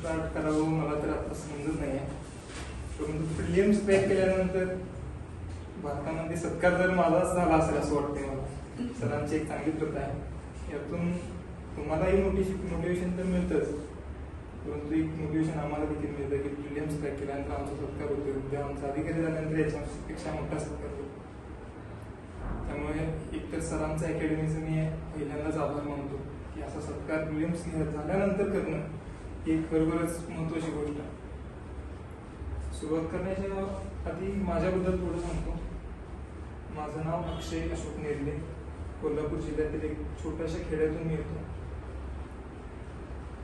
Start करावं मला तर आता समजत नाही आहे. परंतु प्रिलिम्स क्रॅक केल्यानंतर भारतामध्ये सत्कार जर माझाच झाला असेल असं वाटतंय मला. सरांची एक चांगली प्रथा आहे, यातून तुम्हालाही मोटिवेशन तर मिळतंच, परंतु एक मोटिवेशन आम्हाला देखील मिळतं की प्रिलिम्स क्रॅक केल्यानंतर आमचा सत्कार होतो, उद्या आमचा अधिकारी झाल्यानंतर याच्यापेक्षा मोठा सत्कार होतो. त्यामुळे एकतर सरांचा अकॅडमीचं मी पहिल्यांदाच आभार मानतो की असा सत्कार प्रिलिम्स झाल्यानंतर करणं ही खरोखरच महत्त्वाची गोष्ट आहे. सुरुवात करण्याच्या आधी माझ्याबद्दल थोडं सांगतो. माझं नाव अक्षय अशोक नेरले, कोल्हापूर जिल्ह्यातील एक छोट्याशा खेड्यातून मी येतो.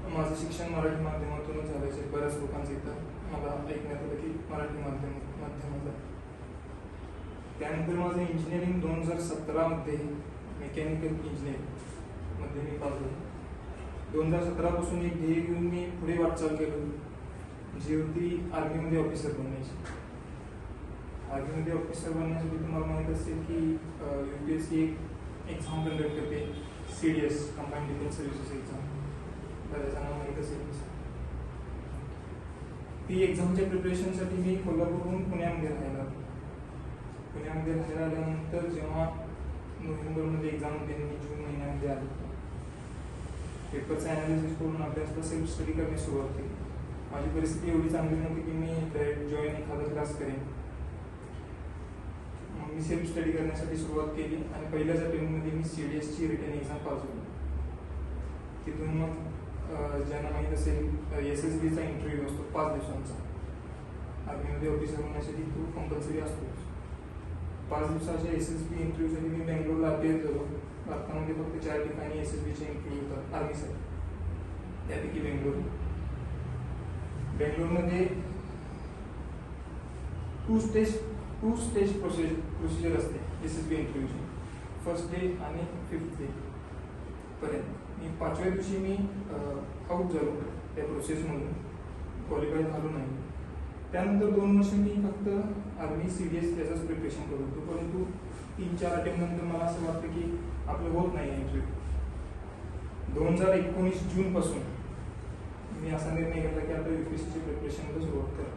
माझं शिक्षण मराठी माध्यमातूनच झाल्याचे बऱ्याच लोकांचं इथं मला ऐकण्यात आलं की मराठी माध्यमात. त्यानंतर माझं इंजिनिअरिंग 2017 मध्ये मेकॅनिकल इंजिनिअरिंग मध्ये मी पास झालो. 2017 पासून एक ध्येय घेऊन मी पुढे वाटचाल केली, जी होती आर्मीमध्ये ऑफिसर बनण्याची. आर्मीमध्ये ऑफिसर बनण्यासाठी तुम्हाला माहीत असेल की UPSC एक एक्झाम कंडक्ट करते, CDS combined defence services exam, बऱ्याचजणांना माहीत असेल. ती एक्झामच्या प्रिपरेशनसाठी मी कोल्हापूरहून पुण्यामध्ये राहायला आल्यानंतर जेव्हा नोव्हेंबरमध्ये एक्झाम होते, मी जून महिन्यामध्ये आलो. पेपरचं ॲनालिसिस करून अभ्यासला सेल्फ स्टडी करण्यास सुरुवात केली. माझी परिस्थिती एवढी चांगली नव्हती की मी डायरेक्ट जॉईन एखादा क्लास करेन. मग मी सेल्फ स्टडी करण्यासाठी सुरुवात केली आणि पहिल्याच अटेम्प्टमध्ये मी CDSची रिटन एक्झाम पास झाली. तिथून मग ज्यांना माहीत असेल SSBचा इंटरव्ह्यू असतो 5 दिवसांचा. आर्मीमध्ये ऑफिसर होण्यासाठी तो कंपल्सरी असतो. 5 दिवसाच्या SSB इंटरव्ह्यूसाठी मी बेंगलोरला अपिअर झालो. भारतामध्ये फक्त 4 ठिकाणी SSBचे इंटरव्ह्यू होतात आर्मीसाठी, त्यापैकी बेंगलोरमध्ये 2 स्टेज प्रोसिजर असते SSB इंटरव्ह्यूची. फर्स्ट डे आणि 5th डे पर्यंत. मी 5व्या दिवशी मी आऊट झालो त्या प्रोसेसमधून, क्वालिफाय झालो नाही. त्यानंतर 2 वर्ष मी फक्त आर्मी CDS त्याचंच प्रिपरेशन करत होतो. परंतु 3-4 अटेम्प्ट नंतर मला असं वाटतं की आपलं होत नाही इंटरव्ह्यू. 2019 जून पासून मी असा निर्णय घेतला की आता UPSCची प्रिपरेशनला सुरुवात करा.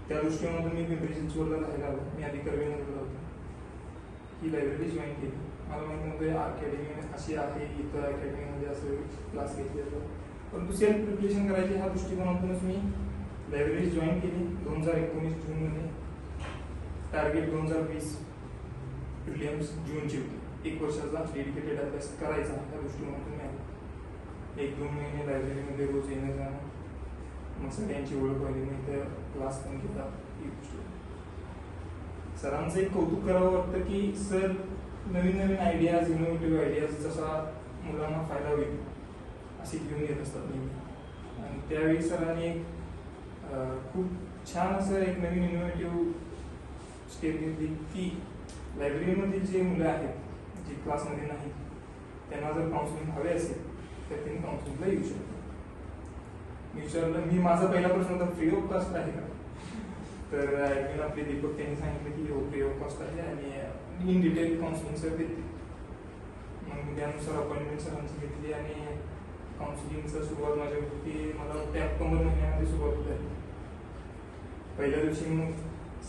त्या दृष्टीमधून मी पिंपरी चिंचवडला राहायला आलो. मी आधी कर्वेनगरला होतो. ही लायब्ररी जॉईन केली. मला माहिती नव्हतं अकॅडमी अशी आहे, इथं अकॅडमीमध्ये असं क्लास घेतले जातात, परंतु सेल्फ प्रिपरेशन करायची ह्या दृष्टिकोनातूनच मी लायब्ररी जॉईन केली 2019 जूनमध्ये. टार्गेट 2020 प्रिलिम्स जूनची होती. 1 वर्षाचा डेडिकेटेड अभ्यास करायचा त्या दृष्टिकोनातून मी आलो. 1-2 महिने लायब्ररीमध्ये रोज येणं जाणं, मग सगळ्यांची ओळख व्हायली. मी त्या क्लास पण घेता. सरांचं एक कौतुक करावं वाटतं की सर नवीन आयडियाज, इनोव्हेटिव्ह आयडियाज जसा मुलांना फायदा होईल असे घेऊन येत असतात नेहमी. आणि त्यावेळी सरांनी खूप छान असं एक नवीन इनोव्हेटिव्ह स्टेप घेतली की लायब्ररीमध्ये जे मुलं आहेत जे क्लासमध्ये नाहीत, त्यांना जर काउन्सिलिंग हवे असेल तर त्यांनी काउन्सिलिंगला येऊ शकतात. मी विचारलं, मी माझा पहिला प्रश्न होता फ्री ऑफ कॉस्ट आहे का? तर ॲडमिन आपले दीपक त्यांनी सांगितलं की हो फ्री ऑफ कॉस्ट आहे आणि इन डिटेल काउन्सिलिंग सर देते. मग मी त्यानुसार अपॉइंटमेंट सरांची घेतली आणि काउन्सिलिंगचा सुरुवात माझ्या होती. मला वाटते ऑक्टोबर महिन्यामध्ये सुरुवात झाली. पहिल्या दिवशी मग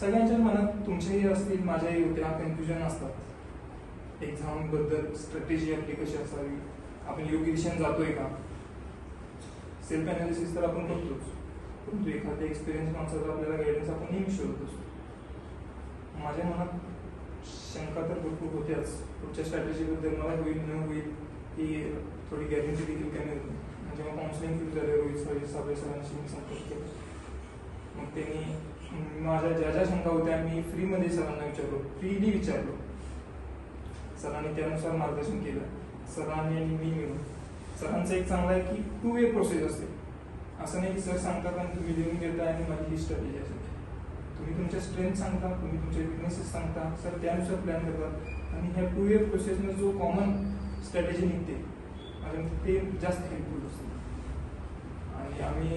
सगळ्यांच्या मनात तुमच्याही असतील, माझ्याही होत्या, कन्फ्युजन असतात एक्झामबद्दल. स्ट्रॅटेजी आपली कशी असावी, आपण योग्य दिशेने जातोय का. सेल्फ अनालिसिस तर आपण करतोच, परंतु एखाद्या एक्सपिरियन्स माणसाचा आपल्याला गायडन्स आपण नेहमी शोधत असतो. माझ्या मनात शंका तर भरपूर होत्याच. पुढच्या स्ट्रॅटेजीबद्दल मला होईल न होईल ही थोडी गॅरंटी देखील कमी होती. जेव्हा काउन्सिलिंग सुरू झालं रोहित साबळे सरांशी मी संपर्क केला. मग त्यांनी माझ्या ज्या शंका होत्या मी फ्रीमध्ये सरांना फ्रीली विचारलो. सरांनी त्यानुसार मार्गदर्शन केलं. सरांनी आणि मी मिळून. सरांचं एक चांगलं आहे की 2 वे प्रोसेस असते. असं नाही की सर सांगतात आणि तुम्ही लिहून देता आणि माझी ही स्ट्रॅटेजी असेल. तुम्ही तुमच्या स्ट्रेंथ सांगता, तुम्ही तुमचे विकनेसेस सांगता, सर त्यानुसार प्लॅन करतात आणि ह्या 2 वे प्रोसेसनं जो कॉमन स्ट्रॅटेजी निघते आणि ते जास्त हेल्पफुल असते. आणि आम्ही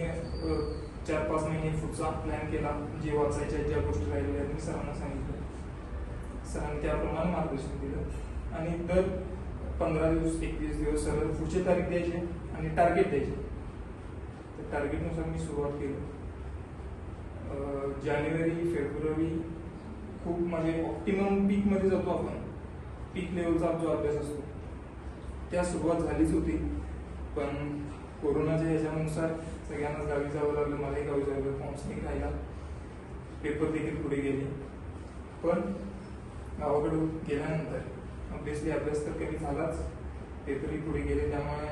4-5 महिने पुढचा प्लॅन केला. जे वाचायच्या ज्या गोष्टी राहिलेल्या मी सरांना सांगितलं. सरांनी त्याप्रमाणे मार्गदर्शन दिलं आणि दर 15 दिवस 21 दिवस सर पुढची तारीख द्यायची आणि टार्गेट द्यायचे. तर टार्गेटनुसार मी सुरुवात केली. जानेवारी फेब्रुवारी खूप म्हणजे ऑप्टिमम पीकमध्ये जातो आपण, पीक लेवलचा जो अभ्यास असतो त्या सुरुवात झालीच होती. पण कोरोनाच्या ह्याच्यानुसार सगळ्यांना गावी जावं लागलं, मलाही गावी जावं लागलं, फॉर्म्स नाही राहिला, पेपर देखील पुढे गेले. पण गावाकडे गेल्यानंतर ऑब्विसली अभ्यास तर कमी झालाच, पेपरही पुढे गेले. त्यामुळे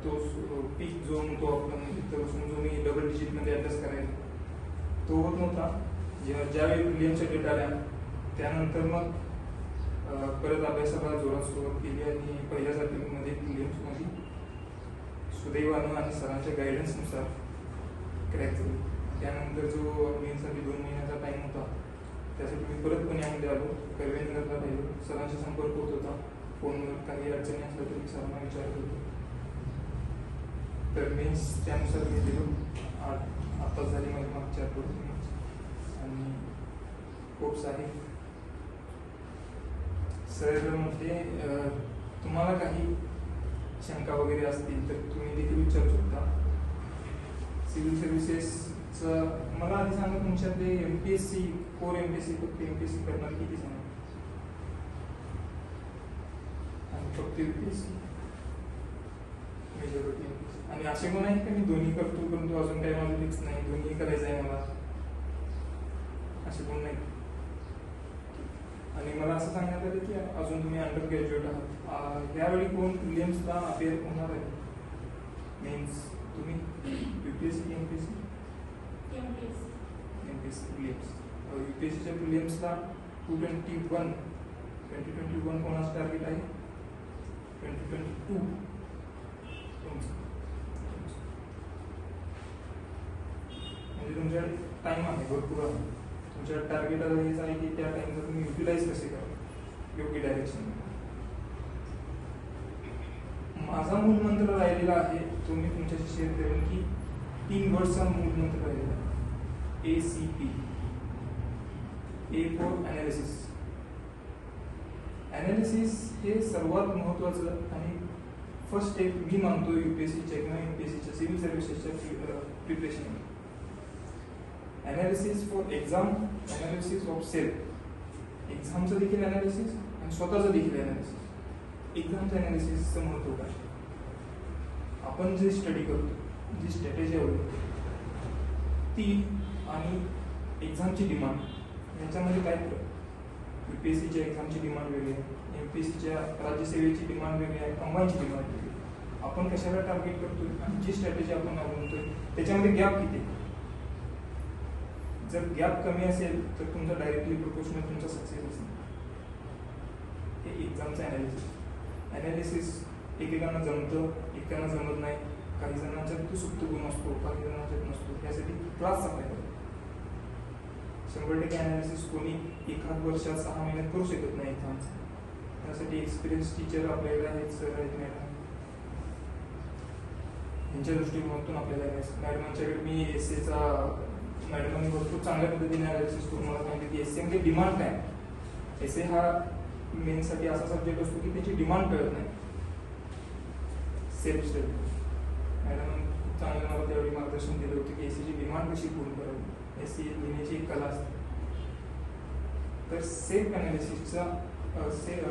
तो पीक जो म्हणतो आपण इथं बसून जो मी डबल डिजिटमध्ये अभ्यास करायचो तो होत नव्हता. ज्यावेळी प्रिलियमच्या डेट आल्या त्यानंतर मग परत अभ्यासाला जोरात सुरुवात केली आणि पहिल्याच अटेम्प्टमध्ये प्रिलियम्समध्ये सुदैवानं आणि सरांच्या गायडन्सनुसार क्रॅक झाली. त्यानंतर जो मेनसाठी 2 महिन्याचा टाईम होता त्यासाठी मी परत पुण्यामध्ये आलो, करवेंद्रला राहिलो. सरांचा संपर्क होत होता फोनवर, काही अडचणी असल्या तरी सरांना विचारत होतो. तर मेन्स त्यानुसार मी दिलो. आत्ताच झाली माझी मागच्या आठवड्यात आणि खूप सारे सर म्हणते तुम्हाला काही शंका वगैरे असतील तर तुम्ही देखील विचारू शकता. सिव्हिल सर्व्हिसेसचं मला आधी सांगा, तुमच्याकडे MPSC कोर MPSC फक्त MPSC करणार किती सांगा, आणि फक्त UPSC मेजॉरिटी MPSC. आणि असे पण आहेत का मी दोन्ही करतो परंतु अजून काही माझं फिक्स नाही, दोन्ही करायचं आहे मला, असे पण नाही. आणि मला असं सांगण्यात आलं की अजून तुम्ही अंडर ग्रॅज्युएट आहात, यावेळी कोण प्रिलियम्सला अपेअर होणार आहे? मीन्स तुम्ही UPSC MPSC प्रिलियम्स, UPSCच्या प्रिलियम्सला 2021 कोणाचं टार्गेट आहे? 2022 म्हणजे तुमच्या टाइम आहे, भरपूर आहे. तुमच्या टार्गेट हेच आहे की त्या टाइमला तुम्ही युटिलाइज कसे करा योग्य डायरेक्शन. माझा मूल मंत्र राहिलेला आहे तो मी तुमच्याशी शेअर करेन की 3 वर्डचा मूल मंत्र राहिलेला आहे, ACP. A for analysis. Analysis हे सर्वात महत्त्वाचं आणि फर्स्ट स्टेप मी मानतो UPSCच्या किंवा MPSCच्या सिव्हिल सर्व्हिसेसच्या preparation. Analysis for exam, analysis of self, एक्झामचं देखील अनालिसिस आणि स्वतःचं देखील अनालिसिस. एक्झामचं अनालिसिसचं महत्त्व काय? आपण जे स्टडी करतो, जी स्ट्रॅटेजी अवलंबतो ती आणि एक्झामची डिमांड यांच्यामध्ये काय फरक? UPSCच्या एक्झामची डिमांड वेगळी आहे, MPSCच्या राज्यसेवेची डिमांड वेगळी आहे, कंबाईनची डिमांड वेगळी आहे. आपण कशाला टार्गेट करतो आणि जी स्ट्रॅटेजी आपण अवलंबतोय त्याच्यामध्ये गॅप किती? जर गॅप कमी असेल तर तुमचा डायरेक्टली प्रोपोर्शनल तुमचा सक्सेस असेल. हे एक्झामचं अनालिसिस एकेकांना जमतं, एकेकांना जमत नाही. काही जणांच्यात तो सुप्त गुण असतो, काही जणांच्यात नसतो. त्यासाठी क्लास सप्लाय करतो. 100% अनालिसिस कोणी 1 वर्षात 6 महिन्यात करू शकत नाही एक्झामचं. त्यासाठी एक्सपिरियन्स टीचर आपल्याला आहेत, सर आहेत, मॅडम, यांच्या दृष्टिकोनातून आपल्याला मॅडमांच्याकडे मी एसएचा मॅडमांनी भरपूर चांगल्या पद्धतीने अनालिसिस करून मला सांगितलं की एसए मध्ये डिमांड काय. एसए हा मेनसाठी असा सब्जेक्ट असतो की त्याची डिमांड कळत नाही. सेल्फ स्टडी मॅडम खूप चांगलं मला त्यावेळी मार्गदर्शन दिलं होतं की एसएची डिमांड कशी पूर्ण करावी. एसए लिहिण्याची एक कला असते. तर सेल्फ अनालिसिसचा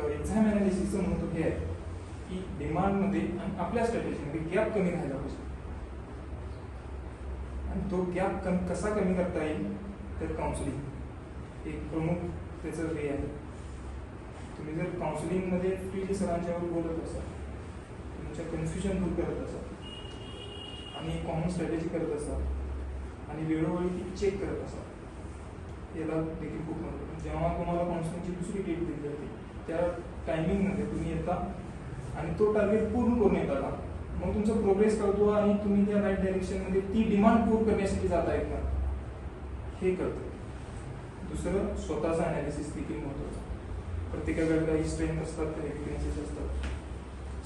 एक्झाम अनालिसिसचं महत्त्व हे आहे की डिमांडमध्ये आणि आपल्या स्ट्रॅटेजीमध्ये गॅप कमी राहायला पाहिजे. आणि तो गॅप कसा कमी करता येईल तर काउन्सिलिंग एक प्रमुख त्याचं हे आहे. तुम्ही जर काउन्सिलिंगमध्ये फ्रीली सरांच्यावर बोलत असाल, तुमच्या कन्फ्युजन दूर करत असाल आणि कॉमन स्ट्रॅटेजी करत असाल आणि वेळोवेळी ती चेक करत असाल, याला देखील खूप महत्त्व. जेव्हा तुम्हाला काउन्सिलिंगची दुसरी डेट दिली जाते त्या टायमिंगमध्ये तुम्ही येता आणि तो टार्गेट पूर्ण करून येता, मग तुमचा प्रोग्रेस करतो आणि तुम्ही त्या राईट डायरेक्शनमध्ये ती डिमांड पूर्ण करण्यासाठी जाता येत ना, हे करतं. दुसरं स्वतःचा अनालिसिस देखील महत्त्वाचा. प्रत्येकाकडे काही स्ट्रेंथ असतात, काही विकनेसेस असतात.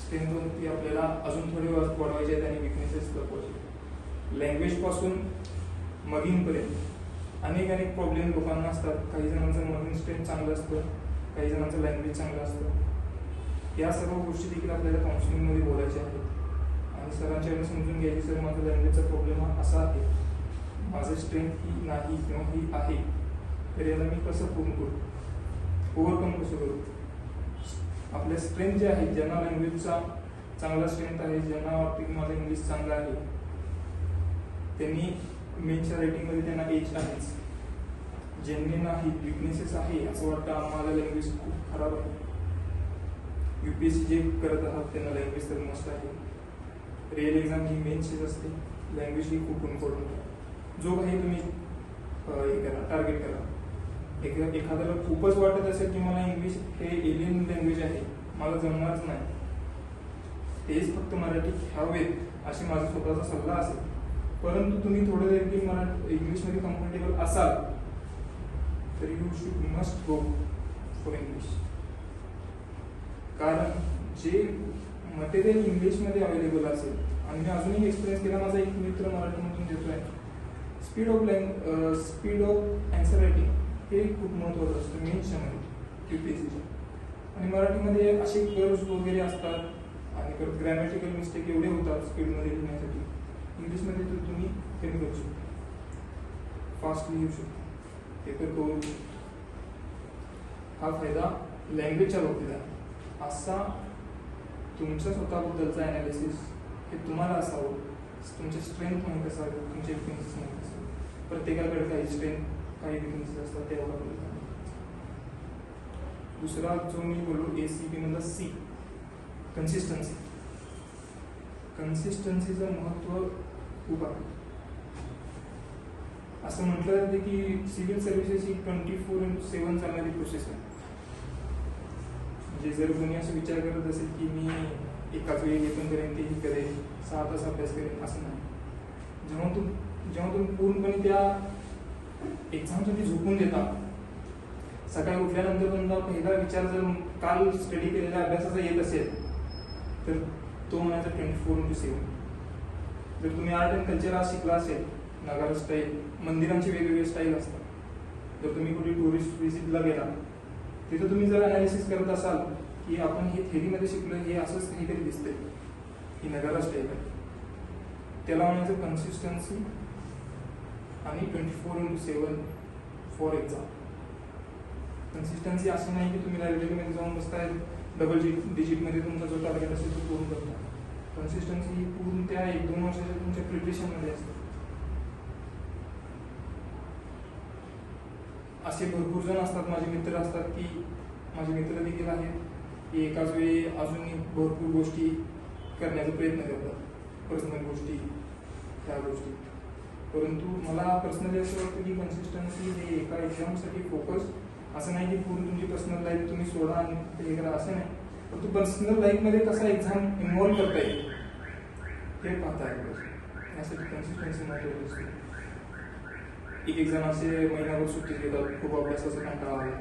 स्ट्रेंथवरती आपल्याला अजून थोडे वाढवायचे आहेत आणि विकनेसेस दाखवायचे. लँग्वेजपासून मगिंगपर्यंत अनेक प्रॉब्लेम लोकांना असतात. काही जणांचं मगिंग स्ट्रेंथ चांगलं असतं, काही जणांचं लँग्वेज चांगलं असतं. या सर्व गोष्टी देखील आपल्याला काउन्सिलिंगमध्ये बोलायच्या आहेत आणि सरांच्या समजून घ्यायची, सर माझा लँग्वेजचा प्रॉब्लेम हा असा आहे, माझं स्ट्रेंथ ही नाही किंवा ही आहे, तर याला मी कसं पूर्ण करू, ओव्हरकम कसं करू. आपल्या स्ट्रेंथ जे आहे, ज्यांना लँग्वेजचा चांगला स्ट्रेंथ आहे, ज्यांना वाटतं की माझं इंग्लिश चांगलं आहे, त्यांनी मेन्सच्या रेटिंगमध्ये त्यांना एज आहेच. ज्यांनी नाही, विकनेसेस आहे, असं वाटतं आम्हाला लँग्वेज खूप खराब आहे, UPSC जे करत आहात त्यांना लँग्वेज तर मस्त आहे. रिअल एक्झाम ही मेन्सचीच असते, लँग्वेज ही खूप इम्पॉर्टंट आहे. जो काही तुम्ही हे करा, टार्गेट करा. एखाद्याला खूपच वाटत असेल की मला इंग्लिश हे एलियन लँग्वेज आहे, मला जमणारच नाही, तेच फक्त मराठी घ्यावेत असे माझा स्वतःचा सल्ला असेल. परंतु तुम्ही थोडं देखील इंग्लिशमध्ये कम्फर्टेबल असाल तर you must go for English. कारण जे मटेरियल इंग्लिशमध्ये अवेलेबल असेल, आणि मी अजूनही एक्सपिरियन्स केला, माझा एक मित्र मराठीमधून देतो आहे, स्पीड ऑफ अँसर रायटिंग हे खूप महत्त्वाचं असतं मेन्सच्यामध्ये UPSCच्या. आणि मराठीमध्ये असे कर्व्स वगैरे असतात आणि परत ग्रॅमॅटिकल मिस्टेक एवढे होतात स्पीडमध्ये लिहिण्यासाठी. इंग्लिशमध्ये तर तुम्ही कमी करू शकता, फास्ट लिहू शकता, पेपर करू. हा फायदा लँग्वेजच्या बाबतीत आहे. असा तुमच्या स्वतःबद्दलचा ॲनालिसिस हे तुम्हाला असावं, तुमचे स्ट्रेंथ माहीत असावे, तुमचे विकनेसेस माहीत असावे. प्रत्येकाकडे काही स्ट्रेंथ काही विकनेसेस असतात, ते ओळखले. दुसरा जो मी बोललो ACP मधला C, कन्सिस्टन्सी. कन्सिस्टन्सीचं महत्त्व खूप आहे. असं म्हटलं जाते की सिव्हिल सर्व्हिसेस ही 24/7 चालणारी प्रोसेस आहे. म्हणजे जर कोणी असं विचार करत असेल की मी एकाच वेळी हे पण करेन, तेही करेन, 6 तास अभ्यास करेन, असं नाही. जेव्हा तुम्ही पूर्णपणे त्या एक्झामसाठी झोपून देता, सकाळी उठल्यानंतर तुमचा पहिला विचार जर काल स्टडी केलेल्या अभ्यासाचा येत असेल तर तो म्हणायचा 24/7. जर तुम्ही आर्ट अँड कल्चर आज शिकला असेल, नगारा स्टाईल, मंदिरांची वेगवेगळे स्टाईल असतात. जर तुम्ही कुठे टुरिस्ट व्हिजिटला गेला, तिथं तुम्ही जर अनालिसिस करत असाल की आपण हे थेरीमध्ये शिकलो, हे असंच काहीतरी दिसतंय, ही नगारा स्टाईल आहे, त्याला म्हणायचं कन्सिस्टन्सी आणि 24/7 फॉर एक्झाम. कन्सिस्टन्सी असं नाही की तुम्ही लायब्ररीमध्ये जाऊन बसताय, डबल डिजिटमध्ये तुमचा जो टार्गेट असेल तो पूर्ण करता. कन्सिस्टन्सी ही पूर्ण त्या 1-2 वर्षाच्या तुमच्या प्रिपरेशनमध्ये असते. असे भरपूर जण असतात, माझे मित्र असतात, की माझे मित्र देखील आहेत की एकाच वेळी अजूनही भरपूर गोष्टी करण्याचा प्रयत्न करतात, पर्सनल गोष्टी, त्या गोष्टी. परंतु मला पर्सनली असं वाटतं की कन्सिस्टन्सी हे एका एक्झामसाठी फोकस असं नाही की पूर्ण तुमची पर्सनल लाईफ तुम्ही सोडा आणि हे करा, असं नाही. परंतु पर्सनल लाईफमध्ये कसा एक्झाम इन्व्हॉल्व करता येईल हे पाहता येईल. यासाठी कन्सिस्टन्सी महत्त्वाची असते. एक जण असे महिनाभर सुट्टी घेतात, खूप अभ्यासाचा कंटाळा आला,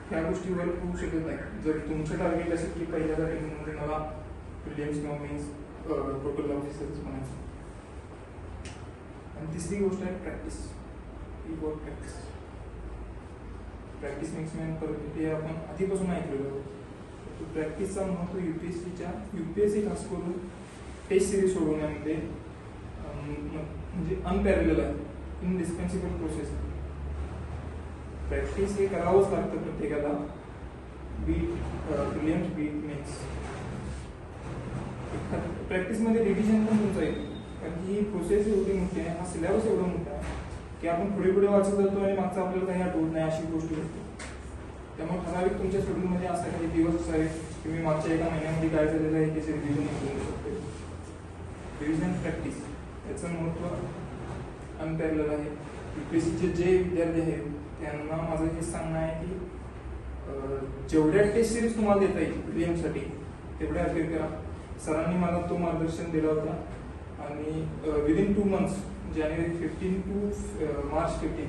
त्या गोष्टीवर होऊ शकत नाही. जर तुमचं टार्गेट असेल की पहिल्या टार्गेटमध्ये मला प्रिलिम्स किंवा मेन्स टोटल ऑफिसर्स बनायचं. आणि तिसरी गोष्ट आहे practice. Practice practice makes man perfect, हे आपण आधीपासून ऐकलेलो आहोत. प्रॅक्टिसचा महत्त्व UPSC खास करून टेस्ट सिरीज सोडवण्यामध्ये म्हणजे अनपॅरलल आहे, इनडिस्पेन्सिबल प्रोसेस आहे. प्रॅक्टिस हे करावंच लागतं प्रत्येकाला, प्रिलिम्स बीट मेन्स. प्रॅक्टिसमध्ये रिव्हिजन पण तुमचं येईल, कारण ही प्रोसेस एवढी मोठी आहे, हा सिलेबस एवढा मोठा आहे की आपण पुढे वाचत जातो आणि मागचा आपल्याला काही आठवत नाही, अशी गोष्ट होते. त्यामुळे ठराविक तुमच्या शेड्यूलमध्ये असा काही दिवस असावे की मी मागच्या एका महिन्यामध्ये काय झालेलं आहे त्याचे रिव्हिजन करू शकतो. रिव्हिजन प्रॅक्टिस याचं महत्त्व अनपॅरलल आहे. UPSCचे जे विद्यार्थी आहेत त्यांना माझं हे सांगणं आहे की जेवढ्या टेस्ट सिरीज तुम्हाला देता येईल प्रिलिम्ससाठी तेवढ्या अपेअर करा. सरांनी मला तो मार्गदर्शन दिला होता आणि within 2 months January 15 to March 15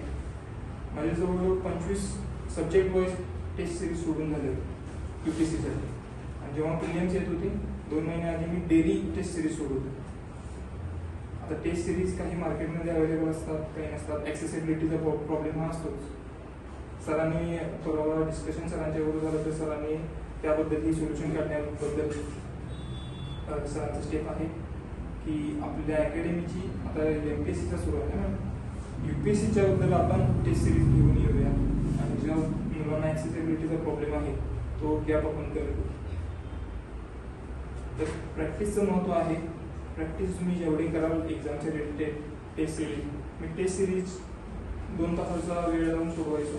माझे जवळजवळ 25 सब्जेक्ट वाईज टेस्ट सिरीज सोडून झाले UPSCसाठी. आणि जेव्हा प्रिलिम्स येत होती 2 महिन्याआधी मी डेली टेस्ट सिरीज सोडवतो. आता टेस्ट सिरीज काही मार्केटमध्ये अवेलेबल असतात, काही नसतात. ॲक्सेसिबिलिटीचा प्रॉब्लेम हा असतोच. सरांनी परवा डिस्कशन सरांच्या बरोबर झालं तर सरांनी त्याबद्दल ही सोल्युशन काढण्याबद्दल सरांचं स्टेप आहे. की आपल्या अकॅडमीची आता MPSCचा सुरू आहे ना, UPSCच्या बद्दल आपण टेस्ट सिरीज घेऊन येऊया आणि जो मुलांना ॲक्सेसिबिलिटीचा प्रॉब्लेम आहे तो गॅप आपण करू. तर प्रॅक्टिसचं महत्त्व आहे. प्रॅक्टिस तुम्ही जेवढी कराल एक्झामच्या रिलेटेड टेस्ट सिरीज, मी टेस्ट सिरीज 2 तासाचा वेळ लावून सोडवायचो.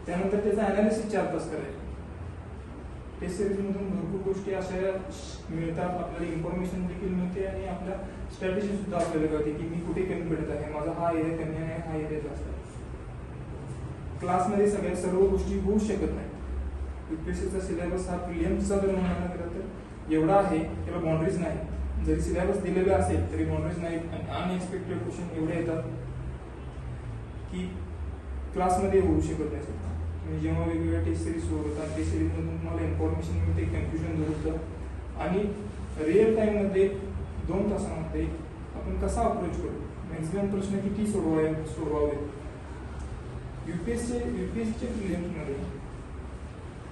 त्यानंतर त्याचा ॲनालिसिस 4 तास करायचो. टेस्ट सिरीजमधून भरपूर गोष्टी अशा मिळतात, आपल्याला इन्फॉर्मेशन देखील मिळते आणि आपल्या स्ट्रॅटेजी सुद्धा आपल्याला कळते की मी कुठे कमी पडत आहे, माझा हा एरिया कमी आहे, हा एरिया जास्त आहे. क्लासमध्ये सर्व गोष्टी होऊ शकत नाही. UPSCचा सिलेबस हा प्रिलिम्सचा जर म्हणायला गेला तर एवढा आहे, त्याला बाउंड्रीज नाही. जरी सिलेबस दिलेला असेल तरी बाउंड्रीज नाहीत आणि अनएक्सपेक्टेड क्वेश्चन एवढे येतात की क्लासमध्ये होऊ शकत नाही. तुम्ही जेव्हा वेगवेगळ्या टेस्ट सिरीज सोडवता, टेस्ट सिरीजमधून तुम्हाला इन्फॉर्मेशन मिळते, कन्फ्युजन दूर होतं आणि रिअल टाईममध्ये 2 तासामध्ये आपण कसा अप्रोच करू, मॅक्झिमम प्रश्न किती सोडवावे. UPSCच्या प्रिलिम्समध्ये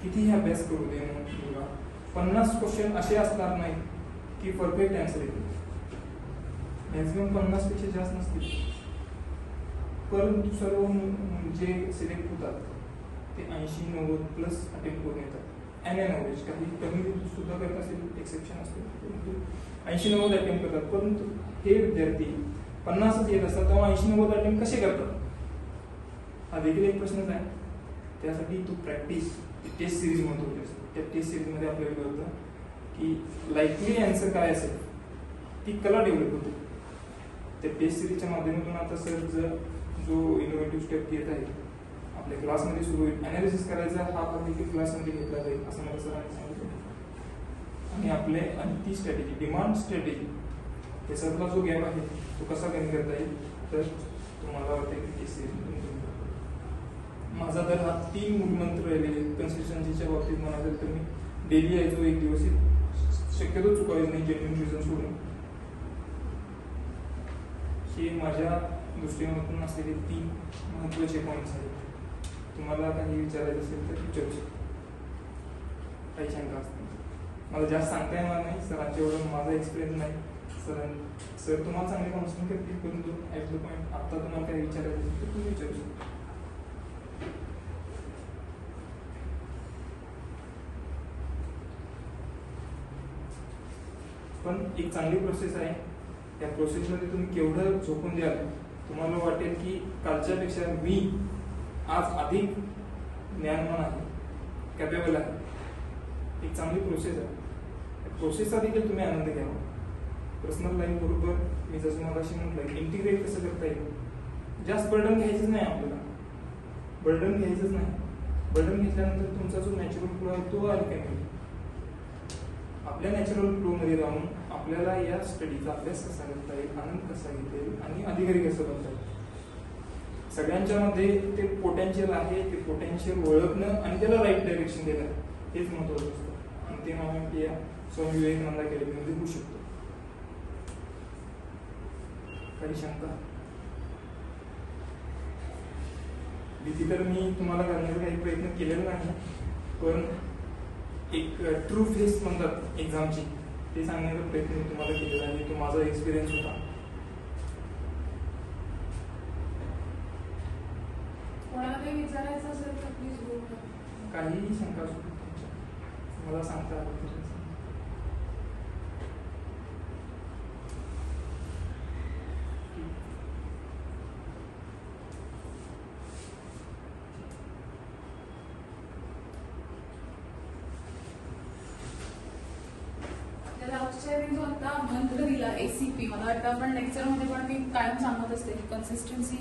कितीही अभ्यास करू दे मुलगा, 50 क्वेश्चन असे असणार नाही की परफेक्ट आन्सर येईल. मॅक्झिमम 50 पेक्षा जास्त नसतील, परंतु सर्व जे सिलेक्ट होतात ते 80-90 प्लस अटेम्प्ट करून येतात. ॲन ॲव्हरेज काही कमी सुद्धा करत असेल, एक्सेप्शन असते, परंतु 80-90 अटेम्प्ट करतात. परंतु हे विद्यार्थी 50च येत असतात, तेव्हा 80-90 अटेम्प्ट कसे करतात हा देखील एक प्रश्नच आहे. त्यासाठी तू प्रॅक्टिस टेस्ट सिरीज महत्त्वाची असते. त्या टेस्ट सिरीजमध्ये आपल्याला कळतं की लाईकली आन्सर काय असेल, ती कला डेव्हलप होते. त्या टेस्ट सिरीजच्या माध्यमातून आता सर जो इनोव्हेटिव्ह स्टेप घेत आहे आपल्या क्लासमध्ये सुरू होईल. ॲनालिसिस करायचा हा भाग देखील क्लासमध्ये घेतला जाईल असं मला सरांनी सांगितलं. आणि ती स्ट्रॅटेजी, डिमांड स्ट्रॅटेजी, त्याच्यातला जो गॅप आहे तो कसा कमी करता येईल, तर तुम्हाला वाटते की टेस्ट सिरीज माझा तर हा 3 मूलमंत्र राहिलेले. कन्सिस्टन्सीच्या बाबतीत म्हणाल तर मी डेली यायचो, 1 दिवस शक्यतो चुकायचं नाही, जेन्युइन रिझन सोडून. हे माझ्या दृष्टिकोनातून असलेले 3 महत्त्वाचे पॉईंट्स आहेत. तुम्हाला काही विचारायचं असेल तर विचारू शकता, काही शंका असतील. मला जास्त सांगता येणार नाही, सरांच्या एवढं माझा एक्सपिरियन्स नाही. सर तुम्हाला चांगले काउन्सिलिंग करतील, परंतु ॲट द पॉईंट आता तुम्हाला काही विचारायचं असेल तर तुम्ही विचारू शकता. पण एक चांगली प्रोसेस आहे. त्या प्रोसेसमध्ये तुम्ही केवढं झोपून द्याल, तुम्हाला वाटेल की कालच्यापेक्षा मी आज अधिक ज्ञानवान आहे, कॅपेबल आहे. एक चांगली प्रोसेस आहे. प्रोसेसचा देखील तुम्ही आनंद घ्यावा. पर्सनल लाईफ बरोबर मी जसं मगाशी म्हटलं इंटिग्रेट कसं करता येईल. जास्त बर्डन घ्यायचंच नाही आपल्याला, बर्डन घ्यायचंच नाही. बर्डन घेतल्यानंतर तुमचा जो नॅचरल फ्लो आहे तो कमी होईल. आपल्या नॅचरल फ्लोमध्ये राहून आपल्याला या स्टडीचा अभ्यास कसा करता येईल, आनंद कसा घेता येईल आणि अधिकारी कसं बनता येईल. सगळ्यांच्या मध्ये ते पोटेन्शियल आहे, ते पोटेन्शियल ओळखणं आणि त्याला राईट डायरेक्शन देणं हेच महत्त्वाचं असतं. आणि ते आपण या स्वामी विवेकानंद अकॅडमीमध्ये होऊ शकतो. काही शंका भीती तर मी तुम्हाला करण्याचा काही प्रयत्न केलेला नाही, पण एक ट्रू फेस म्हणतात एक्झामची, ते सांगण्याचा प्रयत्न मी तुम्हाला केलेला आहे. तो माझा एक्सपिरियन्स होता. कोणाला काही विचारायचं असेल तर प्लीज बोला. काहीही शंका असू तुमच्या, मला सांगता आलं तर. जो आता मंत्र दिला ACP, मला वाटतं आपण लेक्चरमध्ये पण मी कायम सांगत असते की कन्सिस्टन्सी